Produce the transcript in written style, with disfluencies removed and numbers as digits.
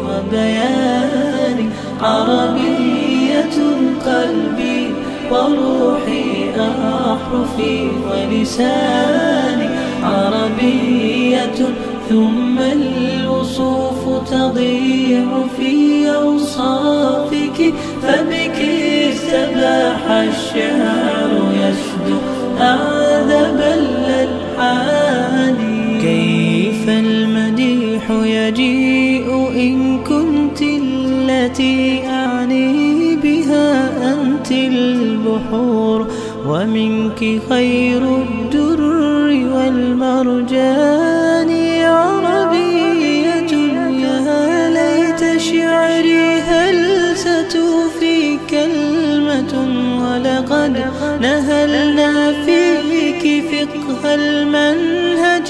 وبيان. عربية قلبي وروحي أحرفي ولساني، عربية ثم الوصوف تضيع في أوصافك، فبك استباح الشعر يشدو أعذب الألحان. كيف المديح يجيء إن كنت التي أعني بها أنت البحور، ومنك خير الدر والمرجان. عربية يا ليت شعري هل ستوفي كلمة، ولقد نهلنا فيك فقه المنهج